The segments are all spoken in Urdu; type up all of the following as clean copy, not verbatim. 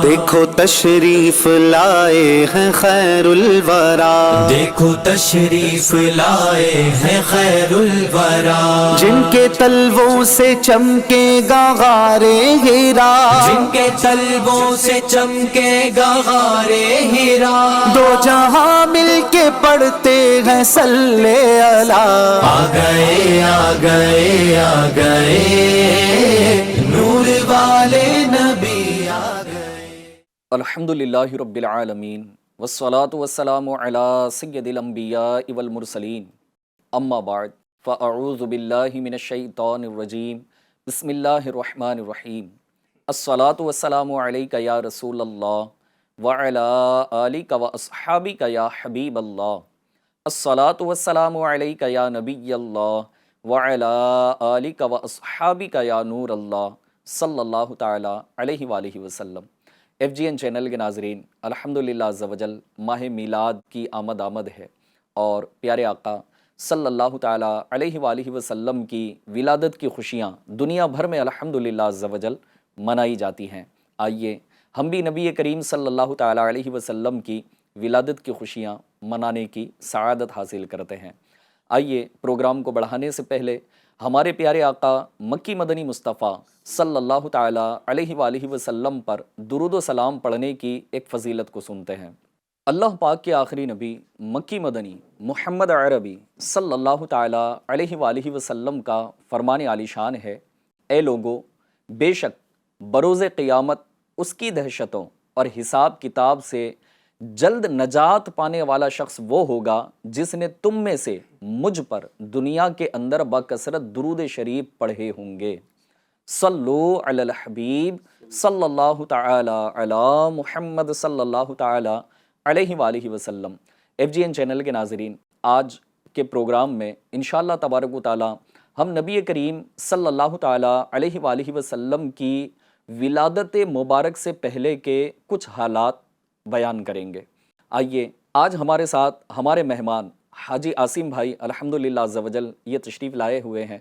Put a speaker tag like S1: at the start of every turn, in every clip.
S1: دیکھو تشریف لائے ہیں خیر الورا،
S2: دیکھو تشریف لائے ہیں خیر الورا،
S1: جن کے تلووں سے چمکے گا غار ہیرا،
S2: جن کے تلووں سے چمکے گا غار ہیرا،
S1: دو جہاں مل کے پڑھتے ہیں صلی اللہ،
S2: آ گئے آ گئے آ گئے نور والے نبی آ گئے۔
S3: الحمدللہ رب العالمین والصلاة والسلام علی سید الانبیاء والمرسلین، اما بعد فاعوذ باللہ من الشیطان الرجیم، بسم اللہ الرحمن الرحیم۔ الصلاة والسلام علیک یا رسول اللہ وعلی آلک واصحابک یا حبیب اللہ، الصلاة والسلام علیک یا نبی اللہ وعلی آلک واصحابک یا نور اللہ صلی اللہ تعالی علیہ وآلہ وسلم۔ ایف جی این چینل کے ناظرین، الحمدللہ عز و جل ماہ میلاد کی آمد ہے اور پیارے آقا صلی اللہ تعالی علیہ وآلہ وسلم کی ولادت کی خوشیاں دنیا بھر میں الحمدللہ عز و جل منائی جاتی ہیں۔ آئیے ہم بھی نبی کریم صلی اللہ تعالی علیہ وسلم کی ولادت کی خوشیاں منانے کی سعادت حاصل کرتے ہیں۔ آئیے پروگرام کو بڑھانے سے پہلے ہمارے پیارے آقا مکی مدنی مصطفیٰ صلی اللہ تعالی علیہ وآلہ وسلم پر درود و سلام پڑھنے کی ایک فضیلت کو سنتے ہیں۔ اللہ پاک کے آخری نبی مکی مدنی محمد عربی صلی اللہ تعالی علیہ وآلہ وسلم کا فرمان عالی شان ہے، اے لوگو، بے شک بروز قیامت اس کی دہشتوں اور حساب کتاب سے جلد نجات پانے والا شخص وہ ہوگا جس نے تم میں سے مجھ پر دنیا کے اندر بکثرت درود شریف پڑھے ہوں گے۔ صلو علی الحبیب صلی اللہ تعالی علی محمد صلی اللہ تعالی علیہ وآلہ وسلم۔ ایف جی این چینل کے ناظرین، آج کے پروگرام میں انشاءاللہ تبارک و تعالی ہم نبی کریم صلی اللہ تعالی علیہ وآلہ وسلم کی ولادت مبارک سے پہلے کے کچھ حالات بیان کریں گے۔ آئیے آج ہمارے ساتھ ہمارے مہمان حاجی عاصم بھائی الحمدللہ عز و جل یہ تشریف لائے ہوئے ہیں۔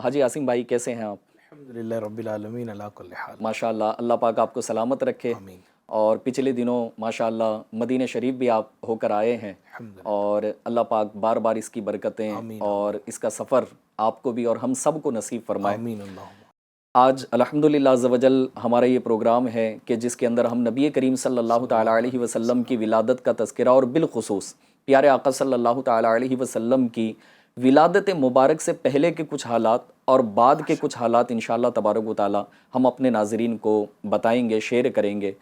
S3: حاجی عاصم بھائی کیسے ہیں آپ؟
S4: الحمدللہ رب العالمین علی کل حال۔
S3: ماشاءاللہ، اللہ پاک آپ کو سلامت رکھے۔
S4: آمین۔
S3: اور پچھلے دنوں ماشاءاللہ مدینہ شریف بھی آپ ہو کر آئے ہیں، اور اللہ پاک بار بار اس کی برکتیں اور اس کا سفر آپ کو بھی اور ہم سب کو نصیب فرمائے۔
S4: آمین اللہم۔
S3: آج الحمدللہ عز و جل ہمارا یہ پروگرام ہے کہ جس کے اندر ہم نبی کریم صلی اللہ تعالی علیہ وسلم کی ولادت کا تذکرہ اور بالخصوص پیارے آقا صلی اللہ تعالی علیہ وسلم کی ولادت مبارک سے پہلے کے کچھ حالات اور بعد کے کچھ حالات انشاءاللہ تبارک و تعالی ہم اپنے ناظرین کو بتائیں گے، شیئر کریں گے۔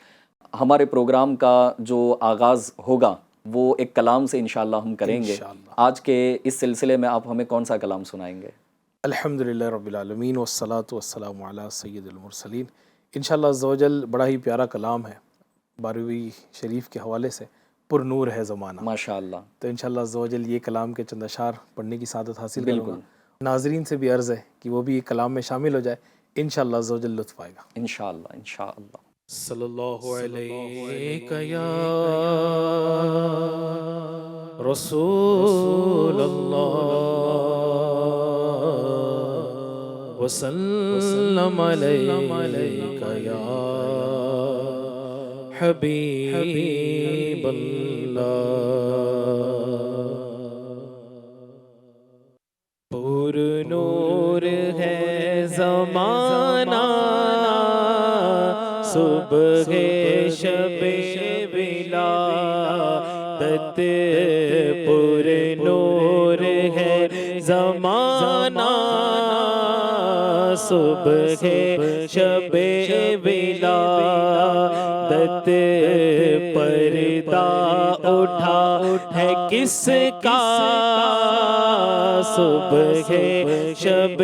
S3: ہمارے پروگرام کا جو آغاز ہوگا وہ ایک کلام سے انشاءاللہ ہم کریں گے۔ آج کے اس سلسلے میں آپ ہمیں کون سا کلام سنائیں گے؟
S4: الحمدللہ رب العالمین والصلاة والسلام علی سید المرسلین۔ انشاءاللہ عز و جل بڑا ہی پیارا کلام ہے، 12ویں شریف کے حوالے سے، پر نور ہے زمانہ۔
S3: ماشاءاللہ۔
S4: تو انشاءاللہ عز و جل یہ کلام کے چند اشعار پڑھنے کی سعادت حاصل کروں گا۔ ناظرین سے بھی عرض ہے کہ وہ بھی یہ کلام میں شامل ہو جائے، انشاءاللہ عز و جل لطف آئے گا۔
S3: انشاءاللہ انشاءاللہ۔
S4: صلی اللہ علیہ یا رسول اللہ وسلم علیک یا حبیب اللہ۔ پر نور ہے زمانہ، صبح شب ولادت، پر نور ہے زمانہ، صبح شب ولادت، پردہ اٹھا ہے کس کا، صبح شب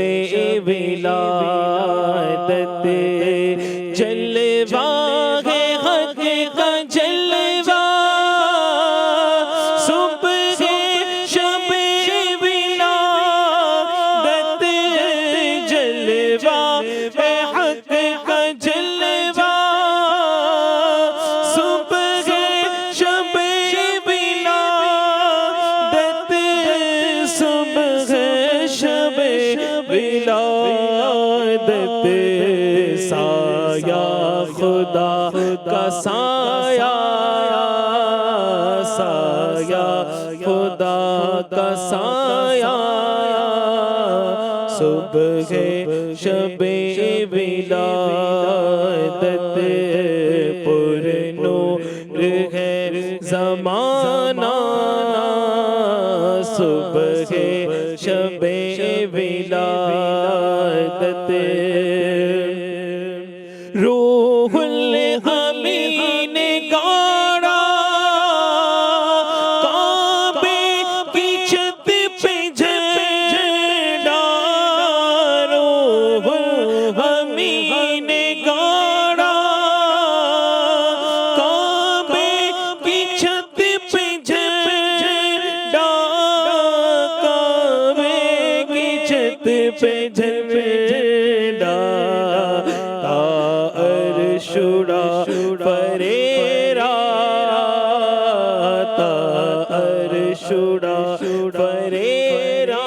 S4: ولادت، جلوہ ہے حق کا جلوہ، صبح شب ولادت، جلوہ ہے حق کا جلوہ، صبح شب ولادت، صبح شب ولادت، سایہ خدا کا سایہ سایہ خدا کا سایہ صبح شب ولادت پر نور ہے زمانہ صبح شب ولادت روح الامین گاڑا کعبے کی چھت پہ جھنڈا روح الامین گاڑا کعبے کی چھت پہ جھنڈا کعبے کی چھت پہ جھنڈا شڑا پریرا تار شڑا پریرا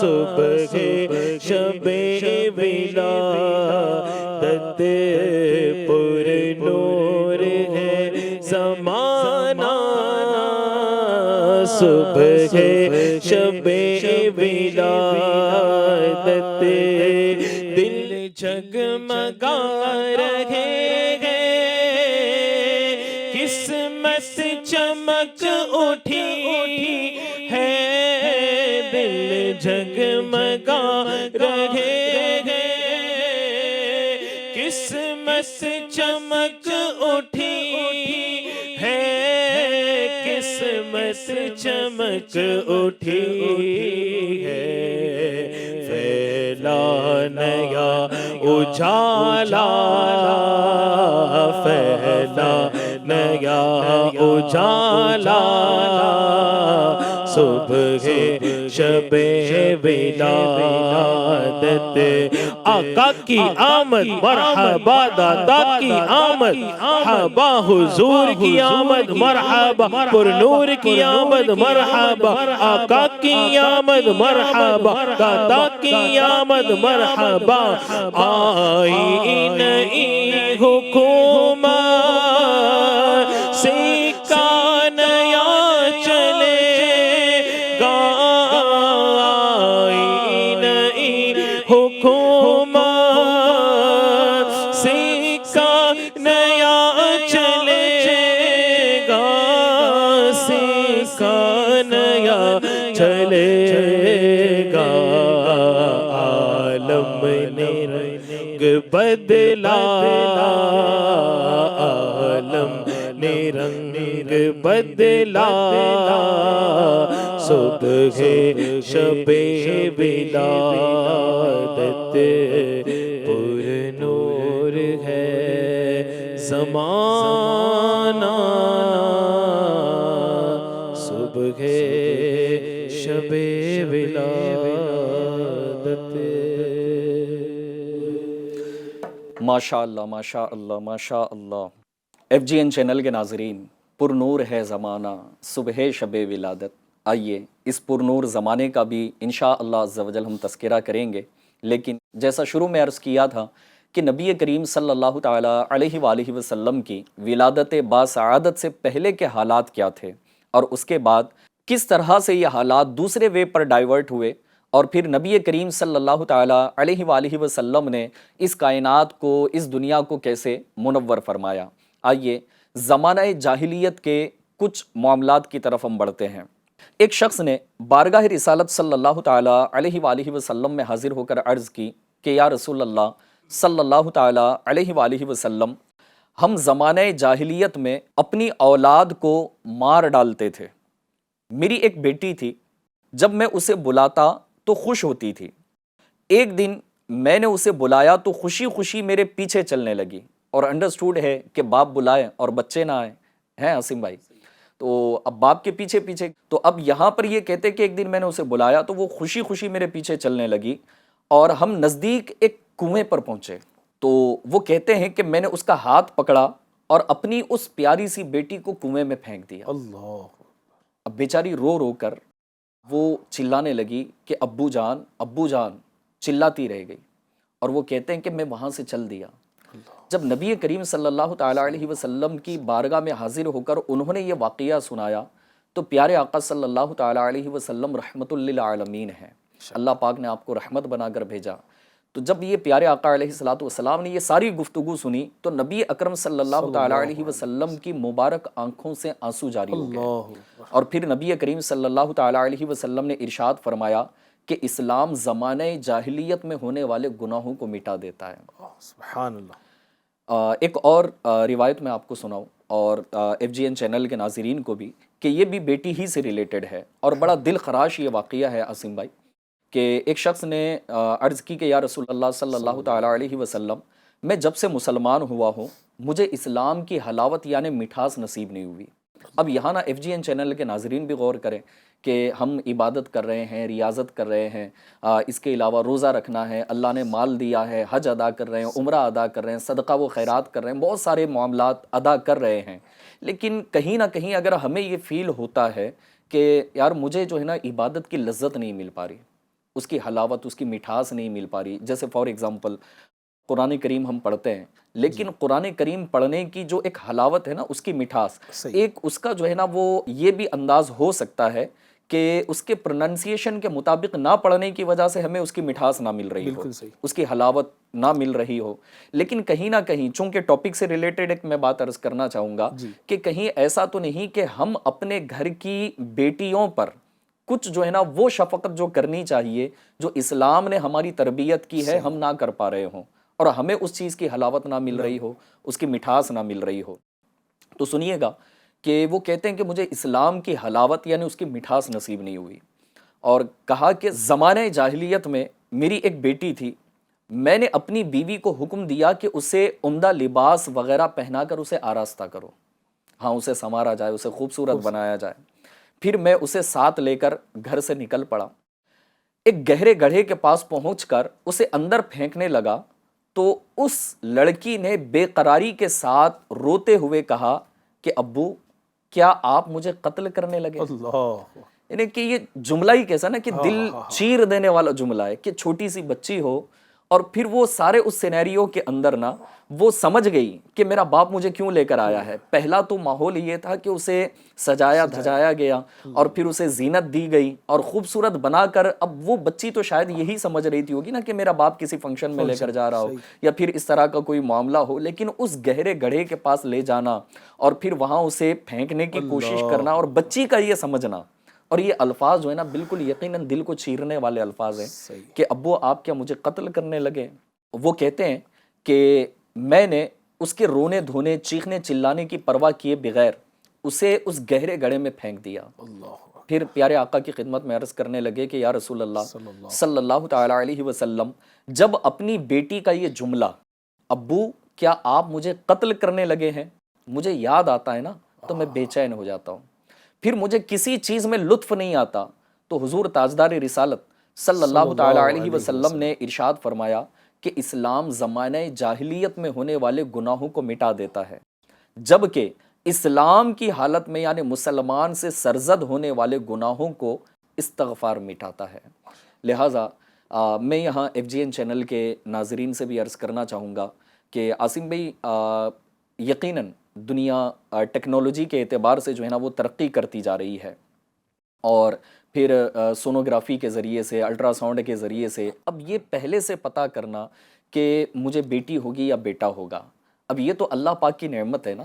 S4: صبح شب ولادت پر نور ہے زمانہ صبح شب ولادت دل جگمگا رہے ہیں قسمت چمک اٹھی ہے دل جگمگا رہے ہیں قسمت چمک اٹھی ہے قسمت چمک اٹھی ہے پھیلا نیا اجالا پھیلا نیا اجالا صبح شب ولادت آقا کی آمد مرحبا دادا کی آمد مرحبا حضور کی آمد مرحبا پر نور کی آمد مرحبا آقا کی آمد مرحبا دادا کی آمد مرحبا آئی نئی حکومت سکہ نیا چلے گا آئی نئی حکومت سکہ نیا چلے گا سکہ نیا چلے گا عالم نے رنگ بدلا عالم نے رنگ بدلا صبح شب ولادت پر نور ہے زمانہ صبح شب ولادت
S3: ماشاء اللہ ماشاء اللہ ماشاء اللہ۔ FGN چینل کے ناظرین، پر نور ہے زمانہ صبح شب ولادت، آئیے اس پر نور زمانے کا بھی انشاءاللہ عز و جل ہم تذکرہ کریں گے، لیکن جیسا شروع میں عرض کیا تھا کہ نبی کریم صلی اللہ تعالیٰ علیہ وآلہ وسلم کی ولادت باسعادت سے پہلے کے حالات کیا تھے اور اس کے بعد کس طرح سے یہ حالات دوسرے وے پر ڈائیورٹ ہوئے اور پھر نبی کریم صلی اللہ تعالیٰ علیہ وآلہ وسلم نے اس کائنات کو اس دنیا کو کیسے منور فرمایا۔ آئیے زمانہ جاہلیت کے کچھ معاملات کی طرف ہم بڑھتے ہیں۔ ایک شخص نے بارگاہ رسالت صلی اللہ تعالیٰ علیہ وآلہ وسلم میں حاضر ہو کر عرض کی کہ یا رسول اللہ صلی اللہ تعالیٰ علیہ وآلہ وسلم، ہم زمانہ جاہلیت میں اپنی اولاد کو مار ڈالتے تھے۔ میری ایک بیٹی تھی، جب میں اسے بلاتا تو خوش ہوتی تھی۔ ایک دن میں نے اسے بلایا تو خوشی خوشی میرے پیچھے چلنے لگی، اور انڈرسٹوڈ ہے کہ باپ بلائے اور بچے نہ آئے ہیں عاصم بھائی، تو اب باپ کے پیچھے پیچھے، تو اب یہاں پر یہ کہتے کہ ایک دن میں نے اسے بلایا تو وہ خوشی خوشی میرے پیچھے چلنے لگی، اور ہم نزدیک ایک کنویں پر پہنچے تو وہ کہتے ہیں کہ میں نے اس کا ہاتھ پکڑا اور اپنی اس پیاری سی بیٹی کو کنویں میں پھینک دیا۔
S4: اللہ،
S3: اب بیچاری رو رو کر وہ چلانے لگی کہ ابو جان چلاتی رہ گئی، اور وہ کہتے ہیں کہ میں وہاں سے چل دیا۔ جب نبی کریم صلی اللہ تعالیٰ علیہ وسلم کی بارگاہ میں حاضر ہو کر انہوں نے یہ واقعہ سنایا تو پیارے آقا صلی اللہ تعالیٰ علیہ وسلم رحمت للعالمین ہیں، اللہ پاک نے آپ کو رحمت بنا کر بھیجا۔ تو جب یہ پیارے آقا علیہ الصلوۃ والسلام نے یہ ساری گفتگو سنی تو نبی اکرم صلی اللہ تعالیٰ علیہ وسلم کی مبارک آنکھوں سے آنسو جاری ہو گئے، اور پھر نبی کریم صلی اللہ تعالیٰ علیہ وسلم نے ارشاد فرمایا کہ اسلام زمانہ جاہلیت میں ہونے والے گناہوں کو مٹا دیتا ہے۔
S4: سبحان اللہ۔
S3: ایک اور روایت میں آپ کو سناؤں، اور ایف جی این چینل کے ناظرین کو بھی، کہ یہ بھی بیٹی ہی سے ریلیٹڈ ہے، اور بڑا دل خراش یہ واقعہ ہے عاصم بھائی، کہ ایک شخص نے عرض کی کہ یا رسول اللہ صلی اللہ تعالیٰ علیہ وسلم، میں جب سے مسلمان ہوا ہوں مجھے اسلام کی حلاوت یعنی مٹھاس نصیب نہیں ہوئی۔ اب یہاں نا ایف جی این چینل کے ناظرین بھی غور کریں کہ ہم عبادت کر رہے ہیں، ریاضت کر رہے ہیں، اس کے علاوہ روزہ رکھنا ہے، اللہ نے مال دیا ہے، حج ادا کر رہے ہیں، عمرہ ادا کر رہے ہیں، صدقہ و خیرات کر رہے ہیں، بہت سارے معاملات ادا کر رہے ہیں، لیکن کہیں نہ کہیں اگر ہمیں یہ فیل ہوتا ہے کہ یار مجھے جو ہے نا عبادت کی لذت نہیں مل پا رہی، اس کی حلاوت، اس کی مٹھاس نہیں مل پا رہی، جیسے فار ایگزامپل قرآن کریم ہم پڑھتے ہیں، لیکن قرآن کریم پڑھنے کی جو ایک حلاوت ہے نا، اس کی مٹھاس، ایک اس کا جو ہے نا وہ یہ بھی انداز ہو سکتا ہے کہ اس کے پروننسیشن کے مطابق نہ پڑھنے کی وجہ سے ہمیں اس کی مٹھاس نہ مل رہی ہو، اس کی حلاوت نہ مل رہی ہو، لیکن کہیں نہ کہیں چونکہ ٹاپک سے ریلیٹڈ ایک میں بات عرض کرنا چاہوں گا کہ کہیں ایسا تو نہیں کہ ہم اپنے گھر کی بیٹیوں پر کچھ جو ہے نا وہ شفقت جو کرنی چاہیے، جو اسلام نے ہماری تربیت کی ہے، ہم نہ کر پا رہے ہوں، اور ہمیں اس چیز کی حلاوت نہ مل رہی ہو، اس کی مٹھاس نہ مل رہی ہو۔ تو سنیے گا کہ وہ کہتے ہیں کہ مجھے اسلام کی حلاوت یعنی اس کی مٹھاس نصیب نہیں ہوئی، اور کہا کہ زمانہ جاہلیت میں میری ایک بیٹی تھی، میں نے اپنی بیوی کو حکم دیا کہ اسے عمدہ لباس وغیرہ پہنا کر اسے آراستہ کرو، ہاں اسے سنوارا جائے، اسے خوبصورت بنایا جائے۔ پھر میں اسے ساتھ لے کر گھر سے نکل پڑا، ایک گہرے گڑھے کے پاس پہنچ کر اسے اندر پھینکنے لگا تو اس لڑکی نے بے قراری کے ساتھ روتے ہوئے کہا کہ ابو کیا آپ مجھے قتل کرنے لگے؟ یعنی کہ یہ جملہ ہی کیسا نا کہ دل چیر دینے والا جملہ ہے، کہ چھوٹی سی بچی ہو اور پھر وہ سارے اس سینیریو کے اندر نا وہ سمجھ گئی کہ میرا باپ مجھے کیوں لے کر آیا ہے۔ پہلا تو ماحول یہ تھا کہ اسے سجایا دھجایا گیا اور پھر اسے زینت دی گئی اور خوبصورت بنا کر، اب وہ بچی تو شاید یہی سمجھ رہی تھی ہوگی نا کہ میرا باپ کسی فنکشن میں لے کر جا رہا ہو یا پھر اس طرح کا کوئی معاملہ ہو، لیکن اس گہرے گڑھے کے پاس لے جانا اور پھر وہاں اسے پھینکنے کی کوشش کرنا، اور بچی کا یہ سمجھنا، اور یہ الفاظ جو ہے نا بالکل یقیناً دل کو چیرنے والے الفاظ ہیں کہ ابو آپ کیا مجھے قتل کرنے لگے؟ وہ کہتے ہیں کہ میں نے اس کے رونے دھونے، چیخنے چلانے کی پرواہ کیے بغیر اسے اس گہرے گڑھے میں پھینک دیا۔ پھر پیارے آقا کی خدمت میں عرض کرنے لگے کہ یا رسول اللہ صلی اللہ تعالیٰ علیہ وسلم، جب اپنی بیٹی کا یہ جملہ ابو کیا آپ مجھے قتل کرنے لگے ہیں مجھے یاد آتا ہے نا تو میں بے چین ہو جاتا ہوں، پھر مجھے کسی چیز میں لطف نہیں آتا۔ تو حضور تاجدار رسالت صلی اللہ تعالیٰ علیہ وسلم نے ارشاد فرمایا کہ اسلام زمانہ جاہلیت میں ہونے والے گناہوں کو مٹا دیتا ہے، جبکہ اسلام کی حالت میں یعنی مسلمان سے سرزد ہونے والے گناہوں کو استغفار مٹاتا ہے۔ لہٰذا میں یہاں ایف جی این چینل کے ناظرین سے بھی عرض کرنا چاہوں گا کہ عاصم بھائی یقیناً دنیا ٹیکنالوجی کے اعتبار سے جو ہے نا وہ ترقی کرتی جا رہی ہے، اور پھر سونوگرافی کے ذریعے سے، الٹرا ساؤنڈ کے ذریعے سے اب یہ پہلے سے پتہ کرنا کہ مجھے بیٹی ہوگی یا بیٹا ہوگا، اب یہ تو اللہ پاک کی نعمت ہے نا۔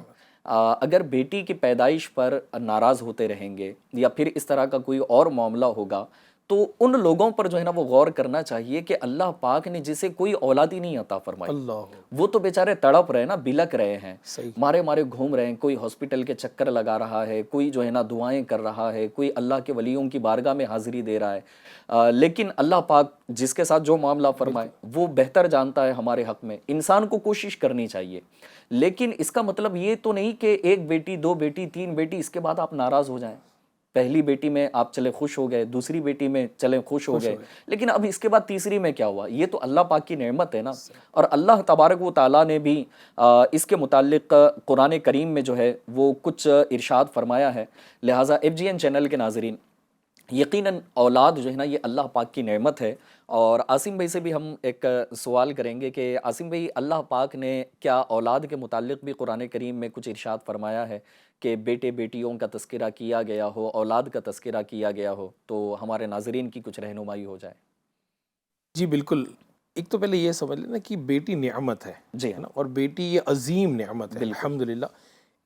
S3: اگر بیٹی کی پیدائش پر ناراض ہوتے رہیں گے یا پھر اس طرح کا کوئی اور معاملہ ہوگا تو ان لوگوں پر جو ہے نا وہ غور کرنا چاہیے کہ اللہ پاک نے جسے کوئی اولاد ہی نہیں عطا فرمائی، وہ تو بیچارے تڑپ رہے نا، بلک رہے ہیں، مارے مارے گھوم رہے ہیں، کوئی ہاسپٹل کے چکر لگا رہا ہے، کوئی جو ہے نا دعائیں کر رہا ہے، کوئی اللہ کے ولیوں کی بارگاہ میں حاضری دے رہا ہے، لیکن اللہ پاک جس کے ساتھ جو معاملہ فرمائے وہ بہتر جانتا ہے ہمارے حق میں۔ انسان کو کوشش کرنی چاہیے، لیکن اس کا مطلب یہ تو نہیں کہ ایک بیٹی، دو بیٹی، تین بیٹی، اس کے بعد آپ ناراض ہو جائیں۔ پہلی بیٹی میں آپ چلے خوش ہو گئے، دوسری بیٹی میں چلے خوش ہو گئے، لیکن اب اس کے بعد تیسری میں کیا ہوا؟ یہ تو اللہ پاک کی نعمت ہے نا، اور اللہ تبارک و تعالیٰ نے بھی اس کے متعلق قرآن کریم میں جو ہے وہ کچھ ارشاد فرمایا ہے۔ لہٰذا ایف جی این چینل کے ناظرین، یقیناً اولاد جو ہے نا یہ اللہ پاک کی نعمت ہے. اور عاصم بھائی سے بھی ہم ایک سوال کریں گے کہ عاصم بھائی، اللہ پاک نے کیا اولاد کے متعلق بھی قرآن کریم میں کچھ ارشاد فرمایا ہے کہ بیٹے بیٹیوں کا تذکرہ کیا گیا ہو، اولاد کا تذکرہ کیا گیا ہو؟ تو ہمارے ناظرین کی کچھ رہنمائی ہو جائے.
S4: جی بالکل. ایک تو پہلے یہ سمجھ لینا کہ بیٹی نعمت ہے
S3: جی
S4: ہے نا، اور بیٹی یہ عظیم نعمت ہے. الحمدللہ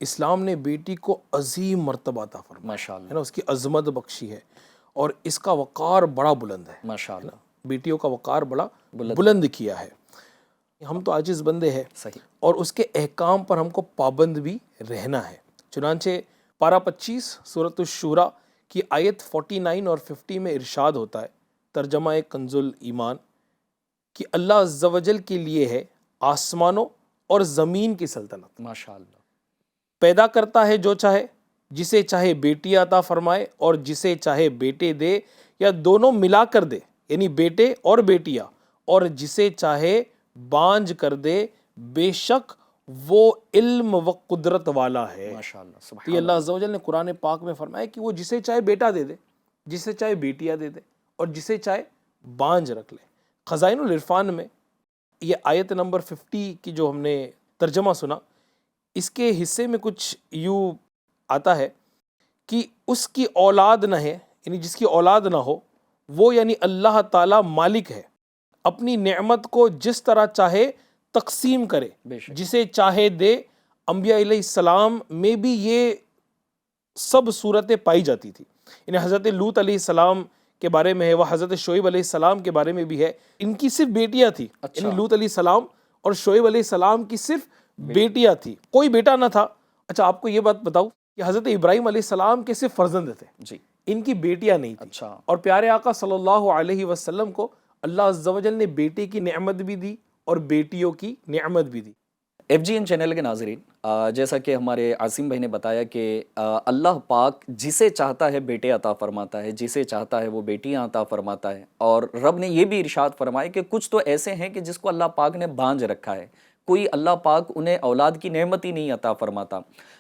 S4: اسلام نے بیٹی کو عظیم مرتبہ عطا فرمایا
S3: ماشاء
S4: ہے
S3: اللہ،
S4: نا، اس کی عظمت بخشی ہے، اور اس کا وقار بڑا بلند ہے.
S3: ماشاء اللہ،
S4: بیٹیوں کا وقار بڑا بلند کیا ہے. ہم تو عاجز بندے ہیں،
S3: صحیح.
S4: اور اس کے احکام پر ہم کو پابند بھی رہنا ہے. چنانچہ پارہ 25 سورۃ الشورى کی آیت 49 اور 50 میں ارشاد ہوتا ہے، ترجمہ کنز الایمان، کہ اللہ عز و جل کے لیے ہے آسمانوں اور زمین کی سلطنت،
S3: ماشاء اللہ،
S4: پیدا کرتا ہے جو چاہے، جسے چاہے بیٹی عطا فرمائے اور جسے چاہے بیٹے دے یا دونوں ملا کر دے، یعنی بیٹے اور بیٹیاں، اور جسے چاہے بانجھ کر دے، بے شک وہ علم و قدرت والا ہے.
S3: ماشاء اللہ،
S4: تو
S3: سبحان
S4: یہ اللہ
S3: اللہ.
S4: عز و جل نے قرآن پاک میں فرمایا کہ وہ جسے چاہے بیٹا دے دے، جسے چاہے بیٹیاں دے دے، اور جسے چاہے بانجھ رکھ لے. خزائن العرفان میں یہ آیت نمبر 50 کی جو ہم نے ترجمہ سنا، اس کے حصے میں کچھ یوں آتا ہے کہ اس کی اولاد نہ ہے، یعنی جس کی اولاد نہ ہو وہ، یعنی اللہ تعالی مالک ہے، اپنی نعمت کو جس طرح چاہے تقسیم کرے،
S3: بے شک،
S4: جسے چاہے دے. انبیاء علیہ السلام میں بھی یہ سب صورتیں پائی جاتی تھی. یعنی حضرت لوط علیہ السلام کے بارے میں ہے، وہ حضرت شعیب علیہ السلام کے بارے میں بھی ہے. ان کی صرف بیٹیاں تھیں،
S3: اچھا،
S4: یعنی لوط علیہ السلام اور شعیب علیہ السلام کی صرف بیٹیاں تھیں، کوئی بیٹا نہ تھا. اچھا آپ کو یہ بات بتاؤ کہ حضرت ابراہیم علیہ السلام کے صرف فرزند تھے،
S3: جی،
S4: ان کی بیٹیاں نہیں تھیں.
S3: اچھا،
S4: اور پیارے آقا صلی اللہ علیہ وسلم کو اللہ عز و جل نے بیٹے کی نعمت بھی دی اور بیٹیوں کی نعمت بھی دی.
S3: ایف جی این چینل کے ناظرین، جیسا کہ ہمارے عاصم بھائی نے بتایا کہ اللہ پاک جسے چاہتا ہے بیٹے عطا فرماتا ہے، جسے چاہتا ہے وہ بیٹیاں عطا فرماتا ہے. اور رب نے یہ بھی ارشاد فرمایا کہ کچھ تو ایسے ہیں کہ جس کو اللہ پاک نے بانجھ رکھا ہے، کوئی اللہ پاک انہیں اولاد کی نعمت ہی نہیں عطا فرماتا،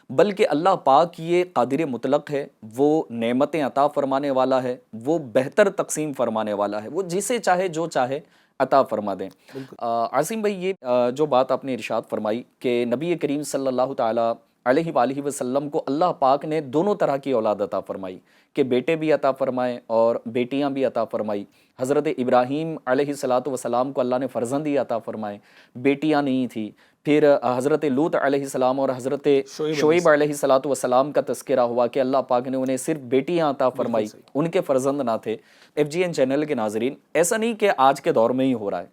S3: بلکہ اللہ پاک یہ قادر مطلق ہے، وہ نعمتیں عطا فرمانے والا ہے، وہ بہتر تقسیم فرمانے والا ہے، وہ جسے چاہے جو چاہے عطا فرما دیں. عاصم بھائی، یہ جو بات آپ نے ارشاد فرمائی کہ نبی کریم صلی اللہ تعالیٰ علیہ وآلہ وسلم کو اللہ پاک نے دونوں طرح کی اولاد عطا فرمائی، کہ بیٹے بھی عطا فرمائے اور بیٹیاں بھی عطا فرمائی. حضرت ابراہیم علیہ السلام کو اللہ نے فرزند ہی عطا فرمائے، بیٹیاں نہیں تھی. پھر حضرت لوط علیہ السلام اور حضرت شعیب علیہ السلام کا تذکرہ ہوا کہ اللہ پاک نے انہیں صرف بیٹیاں عطا فرمائی، ان کے فرزند نہ تھے. ایف جی این چینل کے ناظرین، ایسا نہیں کہ آج کے دور میں ہی ہو رہا ہے،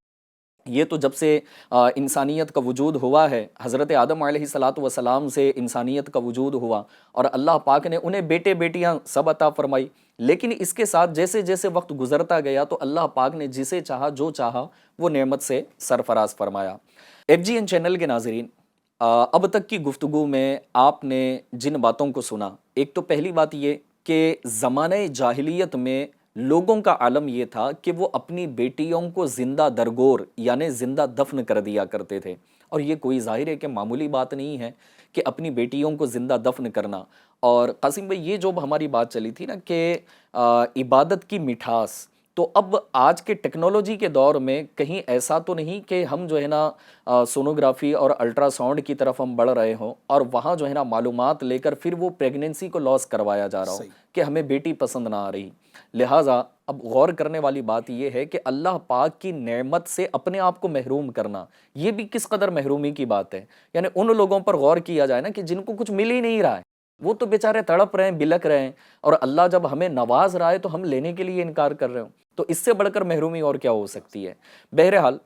S3: یہ تو جب سے انسانیت کا وجود ہوا ہے، حضرت آدم علیہ السلام سے انسانیت کا وجود ہوا اور اللہ پاک نے انہیں بیٹے بیٹیاں سب عطا فرمائی. لیکن اس کے ساتھ جیسے جیسے وقت گزرتا گیا تو اللہ پاک نے جسے چاہا جو چاہا وہ نعمت سے سرفراز فرمایا. ایف جی این چینل کے ناظرین، اب تک کی گفتگو میں آپ نے جن باتوں کو سنا، ایک تو پہلی بات یہ کہ زمانہ جاہلیت میں لوگوں کا عالم یہ تھا کہ وہ اپنی بیٹیوں کو زندہ درگور یعنی زندہ دفن کر دیا کرتے تھے. اور یہ کوئی ظاہر ہے کہ معمولی بات نہیں ہے کہ اپنی بیٹیوں کو زندہ دفن کرنا. اور قاسم بھائی، یہ جو ہماری بات چلی تھی نا کہ عبادت کی مٹھاس، تو اب آج کے ٹیکنالوجی کے دور میں کہیں ایسا تو نہیں کہ ہم جو ہے نا سونوگرافی اور الٹرا ساؤنڈ کی طرف ہم بڑھ رہے ہوں اور وہاں جو ہے نا معلومات لے کر پھر وہ پریگننسی کو لاس کروایا جا رہا ہو کہ ہمیں بیٹی پسند نہ آ رہی. لہٰذا اب غور کرنے والی بات یہ ہے کہ اللہ پاک کی نعمت سے اپنے آپ کو محروم کرنا، یہ بھی کس قدر محرومی کی بات ہے. یعنی ان لوگوں پر غور کیا جائے نا کہ جن کو کچھ مل ہی نہیں رہا ہے، وہ تو بیچارے تڑپ رہے ہیں، بلک رہے ہیں، اور اللہ جب ہمیں نواز رہا ہے تو ہم لینے کے لیے انکار کر رہے ہوں. تو اس سے بڑھ کر محرومی اور کیا ہو سکتی ہے. بہرحال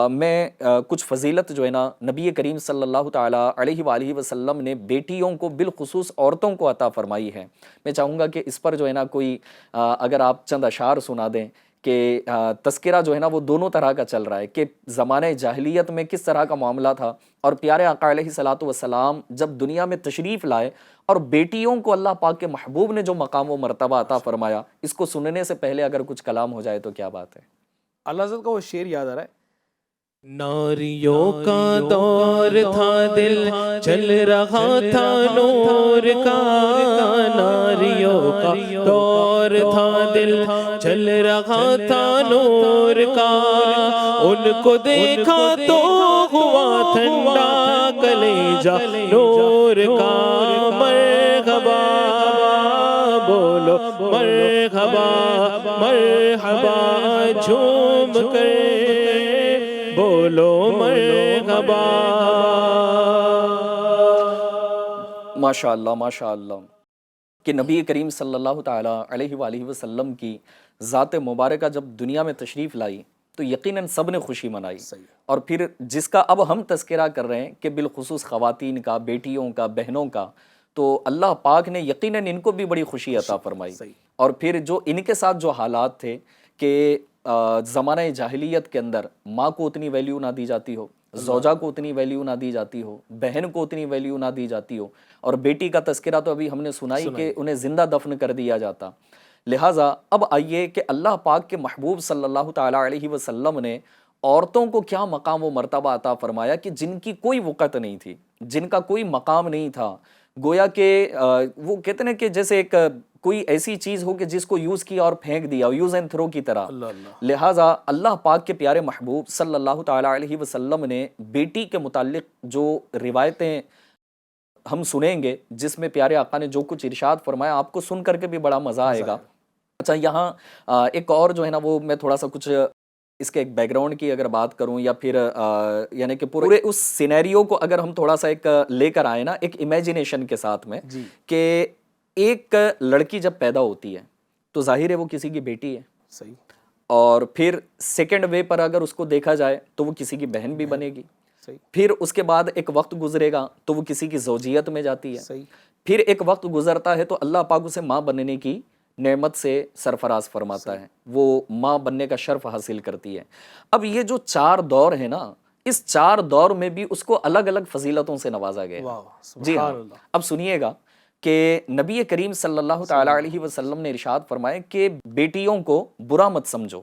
S3: میں کچھ فضیلت جو ہے نا نبی کریم صلی اللہ تعالیٰ علیہ وآلہ وسلم نے بیٹیوں کو بالخصوص عورتوں کو عطا فرمائی ہے. میں چاہوں گا کہ اس پر جو ہے نا کوئی اگر آپ چند اشعار سنا دیں کہ تذکرہ جو ہے نا وہ دونوں طرح کا چل رہا ہے کہ زمانہ جاہلیت میں کس طرح کا معاملہ تھا، اور پیارے آقا علیہ السلام جب دنیا میں تشریف لائے اور بیٹیوں کو اللہ پاک کے محبوب نے جو مقام و مرتبہ عطا فرمایا، اس کو سننے سے پہلے اگر کچھ کلام ہو جائے تو کیا بات ہے.
S4: اللہ حضرت کا وہ شعر یاد آ رہا ہے ناریوں کا دور تھا دل چل رہا تھا نور کا، ناریوں کا دور تھا دل چل رہا تھا نور کا، ان کو دیکھا تو ہوا ٹھنڈا کلیجہ نور کا، مرحبا بولو مرحبا مرحبا جھوم کر بولو مرحبا۔
S3: ماشاء اللہ ماشاء اللہ کہ نبی کریم صلی اللہ تعالیٰ علیہ وآلہ وسلم کی ذات مبارکہ جب دنیا میں تشریف لائی تو یقیناً سب نے خوشی منائی، اور پھر جس کا اب ہم تذکرہ کر رہے ہیں کہ بالخصوص خواتین کا، بیٹیوں کا، بہنوں کا، تو اللہ پاک نے یقیناً ان کو بھی بڑی خوشی عطا فرمائی۔ اور پھر جو ان کے ساتھ جو حالات تھے کہ زمانہ جاہلیت کے اندر ماں کو اتنی ویلیو نہ دی جاتی ہو، زوجہ کو اتنی ویلیو نہ دی جاتی ہو، بہن کو اتنی ویلیو نہ دی جاتی ہو، اور بیٹی کا تذکرہ تو ابھی ہم نے سنائی کہ انہیں زندہ دفن کر دیا جاتا۔ لہٰذا اب آئیے کہ اللہ پاک کے محبوب صلی اللہ تعالیٰ علیہ وسلم نے عورتوں کو کیا مقام و مرتبہ عطا فرمایا کہ جن کی کوئی وقت نہیں تھی، جن کا کوئی مقام نہیں تھا، گویا کہ وہ کہتے ہیں کہ جیسے ایک کوئی ایسی چیز ہو کہ جس کو یوز کیا اور پھینک دیا، یوز اینڈ تھرو کی طرح۔ لہٰذا اللہ پاک کے پیارے محبوب صلی اللہ تعالیٰ علیہ وسلم نے بیٹی کے متعلق جو روایتیں ہم سنیں گے، جس میں پیارے آقا نے جو کچھ ارشاد فرمایا، آپ کو سن کر کے بھی بڑا مزہ آئے گا۔ اچھا، یہاں ایک اور جو ہے نا وہ میں تھوڑا سا کچھ اس کے ایک بیک گراؤنڈ کی اگر بات کروں، یا پھر یعنی کہ پورے اس سینیریو کو اگر ہم تھوڑا سا ایک لے کر آئے نا ایک امیجنیشن کے ساتھ میں، کہ ایک لڑکی جب پیدا ہوتی ہے تو ظاہر ہے وہ کسی کی بیٹی ہے،
S4: صحیح،
S3: اور پھر سیکنڈ وے پر اگر اس کو دیکھا جائے تو وہ کسی کی بہن بھی بنے گی، پھر اس کے بعد ایک وقت گزرے گا تو وہ کسی کی زوجیت میں جاتی ہے، پھر ایک وقت گزرتا ہے تو اللہ پاک اسے ماں بننے کی نعمت سے سرفراز فرماتا ہے، وہ ماں بننے کا شرف حاصل کرتی ہے۔ اب یہ جو 4 دور ہے نا، اس 4 دور میں بھی اس کو الگ الگ فضیلتوں سے نوازا گیا۔ جی ہاں، اب سنیے گا کہ نبی کریم صلی اللہ تعالیٰ علیہ وسلم نے ارشاد فرمائے کہ بیٹیوں کو برا مت سمجھو،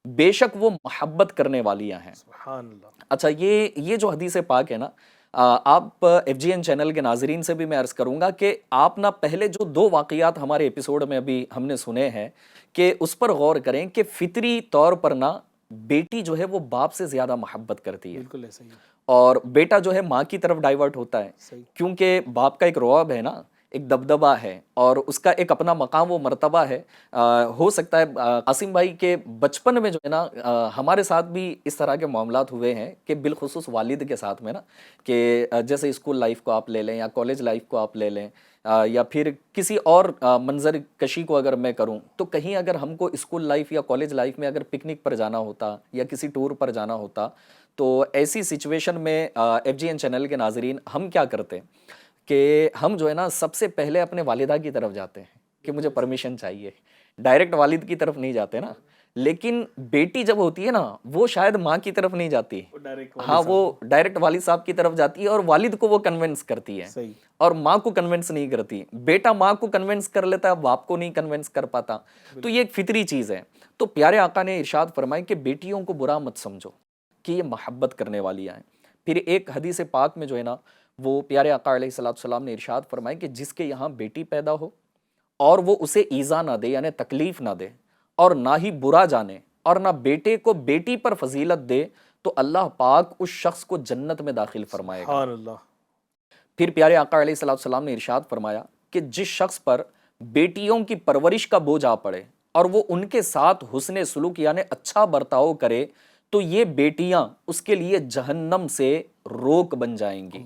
S3: بے شک وہ محبت کرنے والیاں ہیں۔ اچھا، یہ جو حدیث پاک ہے نا، آپ ایف جی این چینل کے ناظرین سے بھی میں عرض کروں گا کہ آپ نہ پہلے جو 2 واقعات ہمارے ایپیسوڈ میں ابھی ہم نے سنے ہیں کہ اس پر غور کریں کہ فطری طور پر نہ بیٹی جو ہے وہ باپ سے زیادہ محبت کرتی ہے، بالکل ایسا ہی، اور بیٹا جو ہے ماں کی طرف ڈائیورٹ ہوتا ہے، کیونکہ باپ کا ایک رعب ہے نا، ایک دبدبہ ہے، اور اس کا ایک اپنا مقام و مرتبہ ہے۔ ہو سکتا ہے عاصم بھائی کے بچپن میں جو ہے نا ہمارے ساتھ بھی اس طرح کے معاملات ہوئے ہیں کہ بالخصوص والد کے ساتھ میں نا، کہ جیسے اسکول لائف کو آپ لے لیں یا کالج لائف کو آپ لے لیں، یا پھر کسی اور منظر کشی کو اگر میں کروں تو کہیں اگر ہم کو اسکول لائف یا کالج لائف میں اگر پکنک پر جانا ہوتا یا کسی ٹور پر جانا ہوتا، تو ایسی سچویشن میں ایف جی این چینل کے ناظرین ہم کیا کرتے کہ ہم جو ہے نا سب سے پہلے اپنے والدہ کی طرف جاتے ہیں کہ مجھے پرمیشن چاہیے، ڈائریکٹ والد کی طرف نہیں جاتے نا۔ لیکن بیٹی جب ہوتی ہے نا وہ شاید ماں کی طرف نہیں جاتی، ہاں وہ ڈائریکٹ والد صاحب کی طرف جاتی ہے، اور والد کو وہ کنونس کرتی ہے اور ماں کو کنونس نہیں کرتی۔ بیٹا ماں کو کنونس کر لیتا ہے، باپ کو نہیں کنونس کر پاتا، تو یہ ایک فطری چیز ہے۔ تو پیارے آقا نے ارشاد فرمایا کہ بیٹیوں کو برا مت سمجھو کہ یہ محبت کرنے والیاں ہیں۔ پھر ایک حدیث پاک میں جو ہے نا وہ پیارے آقا علیہ السلام نے ارشاد فرمایا کہ جس کے یہاں بیٹی پیدا ہو اور وہ اسے ایذا نہ دے، یعنی تکلیف نہ دے، اور نہ ہی برا جانے، اور نہ بیٹے کو بیٹی پر فضیلت دے، تو اللہ پاک اس شخص کو جنت میں داخل فرمائے گا۔ پھر پیارے آقا علیہ السلام نے ارشاد فرمایا کہ جس شخص پر بیٹیوں کی پرورش کا بوجھ آ پڑے اور وہ ان کے ساتھ حسن سلوک یعنی اچھا برتاؤ کرے، تو یہ بیٹیاں اس کے لیے جہنم سے روک بن جائیں گی۔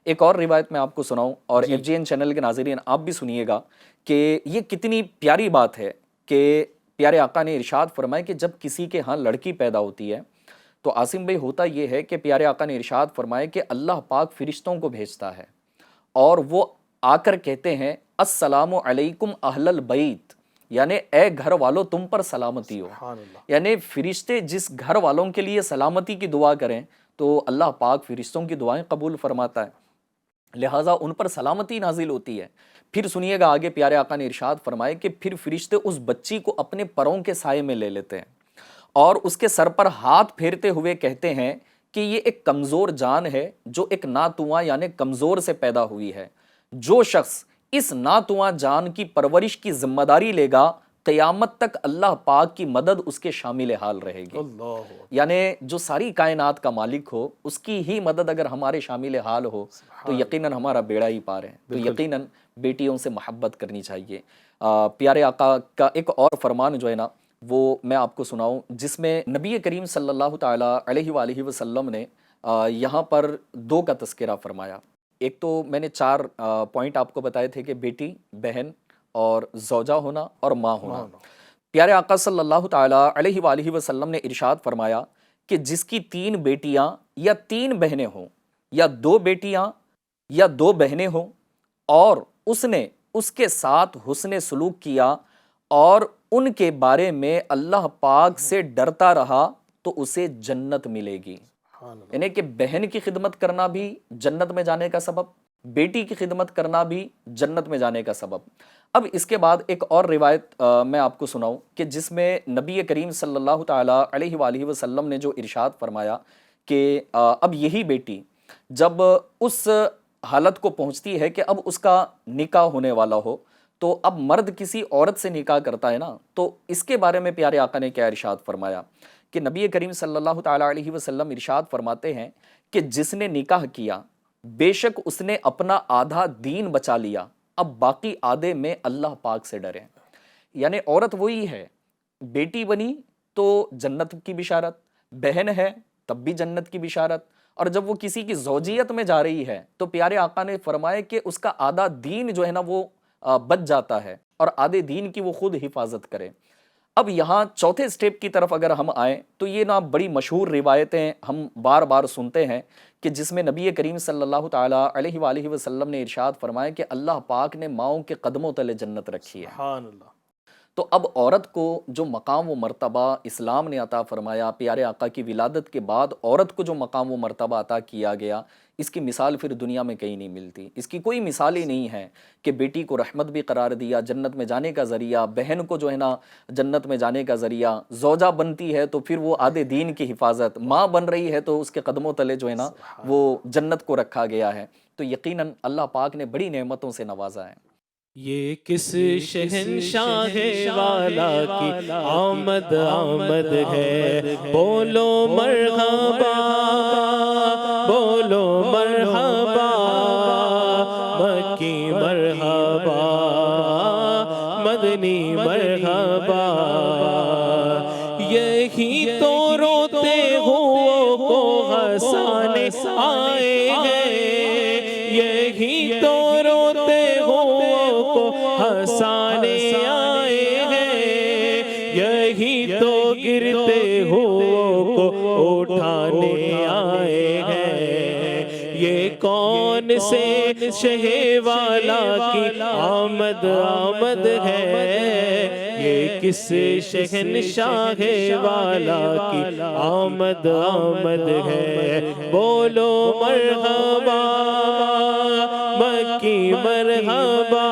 S3: ایک اور روایت میں آپ کو سناؤں، اور ایف جی این چینل کے ناظرین آپ بھی سنیے گا کہ یہ کتنی پیاری بات ہے کہ پیارے آقا نے ارشاد فرمایا کہ جب کسی کے ہاں لڑکی پیدا ہوتی ہے تو عاصم بھائی ہوتا یہ ہے کہ پیارے آقا نے ارشاد فرمایا کہ اللہ پاک فرشتوں کو بھیجتا ہے اور وہ آ کر کہتے ہیں السلام علیکم اہل البیت، یعنی اے گھر والوں تم پر سلامتی ہو۔ یعنی فرشتے جس گھر والوں کے لیے سلامتی کی دعا کریں تو اللہ پاک فرشتوں کی دعائیں قبول فرماتا ہے، لہٰذا ان پر سلامتی نازل ہوتی ہے۔ پھر سنیے گا آگے پیارے آقا نے ارشاد فرمائے کہ پھر فرشتے اس بچی کو اپنے پروں کے سائے میں لے لیتے ہیں اور اس کے سر پر ہاتھ پھیرتے ہوئے کہتے ہیں کہ یہ ایک کمزور جان ہے جو ایک ناتواں یعنی کمزور سے پیدا ہوئی ہے. جو شخص اس ناتواں جان کی پرورش کی ذمہ داری لے گا قیامت تک اللہ پاک کی مدد اس کے شامل حال رہے گی. یعنی جو ساری کائنات کا مالک ہو اس کی ہی مدد اگر ہمارے شامل حال ہو تو یقیناً ہمارا بیڑا ہی پار ہے. تو یقیناً بیٹیوں سے محبت کرنی چاہیے. پیارے آقا کا ایک اور فرمان جو ہے نا وہ میں آپ کو سناؤں جس میں نبی کریم صلی اللہ تعالیٰ علیہ وآلہ وسلم نے یہاں پر دو کا تذکرہ فرمایا. ایک تو میں نے 4 پوائنٹ آپ کو بتائے تھے کہ بیٹی، بہن اور زوجہ ہونا اور ماں ہونا. پیارے آقا صلی اللہ تعالیٰ علیہ وآلہ وسلم نے ارشاد فرمایا کہ جس کی 3 بیٹیاں یا 3 بہنیں ہوں یا 2 بیٹیاں یا 2 بہنیں ہوں اور اس نے اس کے ساتھ حسن سلوک کیا اور ان کے بارے میں اللہ پاک سے ڈرتا رہا تو اسے جنت ملے گی. یعنی کہ بہن کی خدمت کرنا بھی جنت میں جانے کا سبب، بیٹی کی خدمت کرنا بھی جنت میں جانے کا سبب. اب اس کے بعد ایک اور روایت میں آپ کو سناؤں کہ جس میں نبی کریم صلی اللہ تعالیٰ علیہ وآلہ وسلم نے جو ارشاد فرمایا کہ اب یہی بیٹی جب اس حالت کو پہنچتی ہے کہ اب اس کا نکاح ہونے والا ہو تو اب مرد کسی عورت سے نکاح کرتا ہے نا، تو اس کے بارے میں پیارے آقا نے کیا ارشاد فرمایا کہ نبی کریم صلی اللہ تعالیٰ علیہ وسلم ارشاد فرماتے ہیں کہ جس نے نکاح کیا بے شک اس نے اپنا آدھا دین بچا لیا، اب باقی آدھے میں اللہ پاک سے ڈریں. یعنی عورت وہی ہے، بیٹی بنی تو جنت کی بشارت، بہن ہے تب بھی جنت کی بشارت، اور جب وہ کسی کی زوجیت میں جا رہی ہے تو پیارے آقا نے فرمایا کہ اس کا آدھا دین جو ہے نا وہ بچ جاتا ہے اور آدھے دین کی وہ خود حفاظت کرے. اب یہاں چوتھے سٹیپ کی طرف اگر ہم آئیں تو یہ نا بڑی مشہور روایتیں ہم بار بار سنتے ہیں کہ جس میں نبی کریم صلی اللہ تعالیٰ علیہ وآلہ وسلم نے ارشاد فرمایا کہ اللہ پاک نے ماؤں کے قدموں تلے جنت رکھی ہے.
S4: سبحان اللہ.
S3: تو اب عورت کو جو مقام و مرتبہ اسلام نے عطا فرمایا، پیارے آقا کی ولادت کے بعد عورت کو جو مقام و مرتبہ عطا کیا گیا، اس کی مثال پھر دنیا میں کہیں نہیں ملتی. اس کی کوئی مثال ہی نہیں ہے کہ بیٹی کو رحمت بھی قرار دیا، جنت میں جانے کا ذریعہ، بہن کو جو ہے نا جنت میں جانے کا ذریعہ، زوجہ بنتی ہے تو پھر وہ آدھے دین کی حفاظت، ماں بن رہی ہے تو اس کے قدموں تلے جو ہے نا وہ جنت کو رکھا گیا ہے. تو یقیناً اللہ پاک نے بڑی نعمتوں سے نوازا ہے.
S4: یہ کس شہنشاہ والا کی آمد آمد ہے، بولو مرحبا بولو مرحبا، مکی مرحبا مدنی مرحبا. یہی تو روتے ہو کو ہنسانے آئے ہیں، یہی تو روتے ہو ہنسانے آئے ہیں، یہی تو گرتے ہو کو اٹھانے آئے ہیں. یہ کون سے شہ والا کی آمد آمد ہے، یہ کس شہنشاہ والا کی آمد آمد ہے. بولو مرحبا مکی مرحبا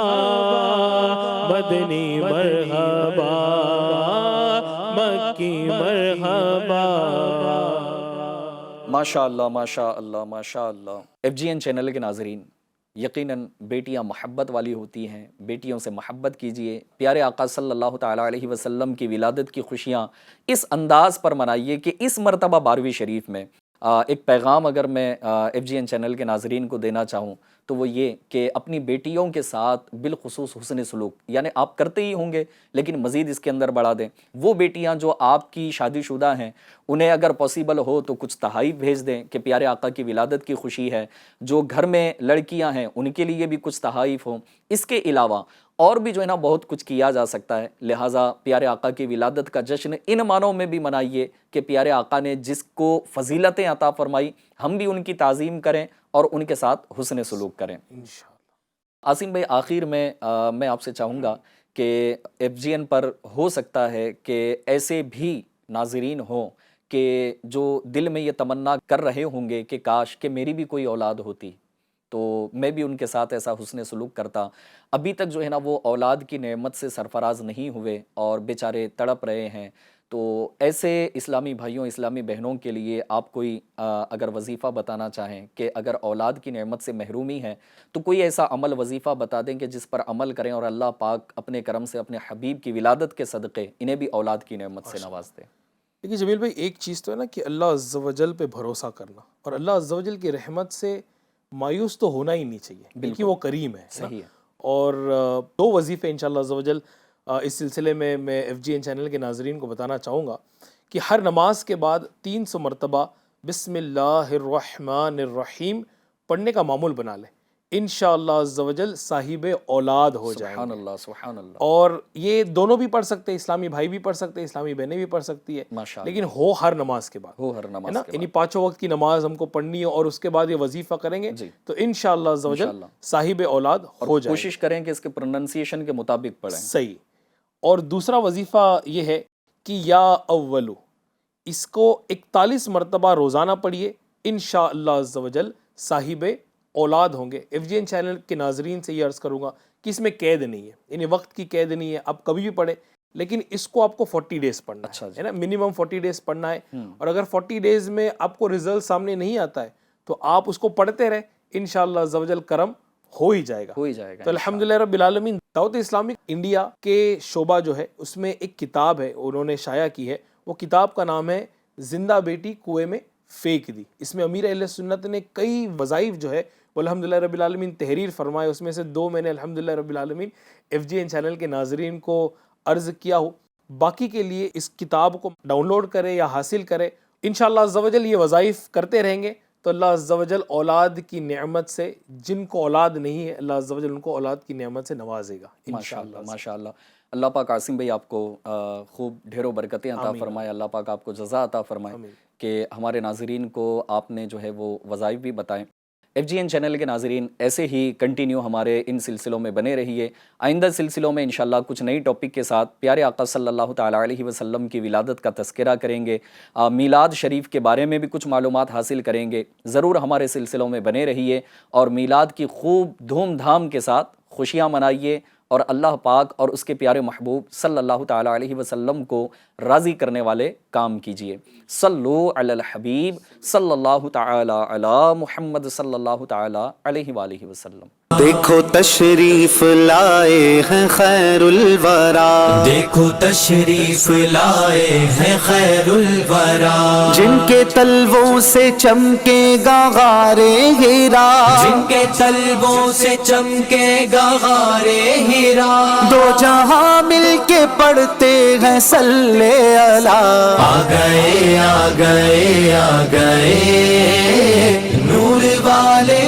S4: مدنی مرحبا مکی مرحبا.
S3: ماشاء اللہ ماشاء اللہ ماشاء اللہ. FGN چینل کے ناظرین، یقیناً بیٹیاں محبت والی ہوتی ہیں، بیٹیوں سے محبت کیجئے. پیارے آقا صلی اللہ تعالیٰ علیہ وسلم کی ولادت کی خوشیاں اس انداز پر منائیے کہ اس مرتبہ 12ویں شریف میں ایک پیغام اگر میں FGN چینل کے ناظرین کو دینا چاہوں تو وہ یہ کہ اپنی بیٹیوں کے ساتھ بالخصوص حسن سلوک، یعنی آپ کرتے ہی ہوں گے لیکن مزید اس کے اندر بڑھا دیں. وہ بیٹیاں جو آپ کی شادی شدہ ہیں انہیں اگر پاسبل ہو تو کچھ تحائف بھیج دیں کہ پیارے آقا کی ولادت کی خوشی ہے. جو گھر میں لڑکیاں ہیں ان کے لیے بھی کچھ تحائف ہوں. اس کے علاوہ اور بھی جو ہے نا بہت کچھ کیا جا سکتا ہے. لہٰذا پیارے آقا کی ولادت کا جشن ان معنوں میں بھی منائیے کہ پیارے آقا نے جس کو فضیلتیں عطا فرمائی ہم بھی ان کی تعظیم کریں اور ان کے ساتھ حسن سلوک کریں. عاصم بھائی، آخر میں میں آپ سے چاہوں گا کہ FGN پر ہو سکتا ہے کہ ایسے بھی ناظرین ہوں کہ جو دل میں یہ تمنا کر رہے ہوں گے کہ کاش کہ میری بھی کوئی اولاد ہوتی، تو میں بھی ان کے ساتھ ایسا حسن سلوک کرتا. ابھی تک جو ہے نا وہ اولاد کی نعمت سے سرفراز نہیں ہوئے اور بیچارے تڑپ رہے ہیں. تو ایسے اسلامی بھائیوں اسلامی بہنوں کے لیے آپ کوئی اگر وظیفہ بتانا چاہیں کہ اگر اولاد کی نعمت سے محرومی ہے تو کوئی ایسا عمل وظیفہ بتا دیں کہ جس پر عمل کریں اور اللہ پاک اپنے کرم سے اپنے حبیب کی ولادت کے صدقے انہیں بھی اولاد کی نعمت سے نواز دے.
S4: دیکھیے جمیل بھائی، ایک چیز تو ہے نا کہ اللہ عز و جل پہ بھروسہ کرنا، اور اللہ عز و جل کی رحمت سے مایوس تو ہونا ہی نہیں چاہیے، کیونکہ وہ کریم ہے.
S3: صحیح ہے.
S4: اور دو وظیفے انشاءاللہ عز و جل اس سلسلے میں FGN چینل کے ناظرین کو بتانا چاہوں گا کہ ہر نماز کے بعد 300 مرتبہ بسم اللہ الرحمن الرحیم پڑھنے کا معمول بنا لیں، انشاءاللہ عز و جل صاحب اولاد ہو جائیں گے.
S3: سبحان اللہ سبحان اللہ.
S4: اور یہ دونوں بھی پڑھ سکتے ہیں، اسلامی بھائی بھی پڑھ سکتے ہیں، اسلامی بہنیں بھی پڑھ سکتی ہے،
S3: ماشاءاللہ.
S4: لیکن ہو ہر نماز کے بعد،
S3: ہو ہر نماز
S4: نا،
S3: کے
S4: یعنی
S3: بعد.
S4: 5 وقت کی نماز ہم کو پڑھنی ہے اور اس کے بعد یہ وظیفہ کریں گے
S3: جی.
S4: تو انشاءاللہ عز و جل
S3: انشاءاللہ.
S4: صاحب اولاد ہو جائیں گے.
S3: کوشش کریں کہ اس کے پروننسیشن کے مطابق پڑھیں.
S4: صحیح. اور دوسرا وظیفہ یہ ہے کہ یا اولو، اس کو 41 مرتبہ روزانہ پڑھیے، انشاءاللہ عز و جل صاحب اولاد ہوں گے. FGN چینل کے ناظرین سے یہ عرض کروں گا کہ اس میں قید نہیں ہے، یعنی وقت کی قید نہیں ہے، آپ کبھی بھی پڑھیں، لیکن اس کو آپ کو 40 ڈیز پڑھنا ہے نا، منیمم 40 ڈیز پڑھنا ہے. اور اگر 40 ڈیز میں آپ کو رزلٹ سامنے نہیں آتا ہے تو آپ اس کو پڑھتے رہیں، انشاءاللہ عز و جل کرم ہو ہی جائے گا.
S3: ہو ہی جائے گا.
S4: تو الحمدللہ رب العالمین. دعوت اسلامی انڈیا کے شعبہ جو ہے اس میں ایک کتاب ہے انہوں نے شائع کی ہے، وہ کتاب کا نام ہے زندہ بیٹی کنویں میں پھینک دی. اس میں امیر اہل سنت نے کئی وظائف جو ہے وہ الحمدللہ رب العالمین تحریر فرمائے، اس میں سے 2 میں نے الحمدللہ رب العالمین FGN چینل کے ناظرین کو عرض کیا ہوں. باقی کے لیے اس کتاب کو ڈاؤن لوڈ کرے یا حاصل کرے. انشاءاللہ عز و جل یہ وظائف کرتے رہیں گے تو اللہ عز و جل اولاد کی نعمت سے، جن کو اولاد نہیں ہے اللہ عز و جل ان کو اولاد کی نعمت سے نوازے گا
S3: ماشاءاللہ ماشاءاللہ. اللہ پاک عاصم بھائی آپ کو خوب ڈھیروں برکتیں عطا فرمائے. اللہ پاک آپ کو جزا عطا فرمائے کہ ہمارے ناظرین کو آپ نے جو ہے وہ وظائف بھی بتائیں. FGN چینل کے ناظرین ایسے ہی کنٹینیو ہمارے ان سلسلوں میں بنے رہیے. آئندہ سلسلوں میں انشاءاللہ کچھ نئی ٹاپک کے ساتھ پیارے آقا صلی اللہ تعالیٰ علیہ وسلم کی ولادت کا تذکرہ کریں گے، میلاد شریف کے بارے میں بھی کچھ معلومات حاصل کریں گے. ضرور ہمارے سلسلوں میں بنے رہیے اور میلاد کی خوب دھوم دھام کے ساتھ خوشیاں منائیے اور اللہ پاک اور اس کے پیارے محبوب صلی اللہ تعالیٰ علیہ وسلم کو راضی کرنے والے کام کیجیے. صلو علی الحبیب صلی اللہ تعالیٰ علی محمد صلی اللہ تعالیٰ علیہ وآلہ وسلم.
S1: دیکھو تشریف لائے ہیں خیر الورا،
S2: دیکھو تشریف لائے ہیں خیر الورا،
S1: جن کے تلووں سے چمکے گا غارے ہیرا،
S2: جن کے تلووں سے چمکے گا غارے ہیرا.
S1: 2 جہاں مل کے پڑھتے ہیں صلی اللہ.
S2: آ گئے آ گئے آ گئے نور والے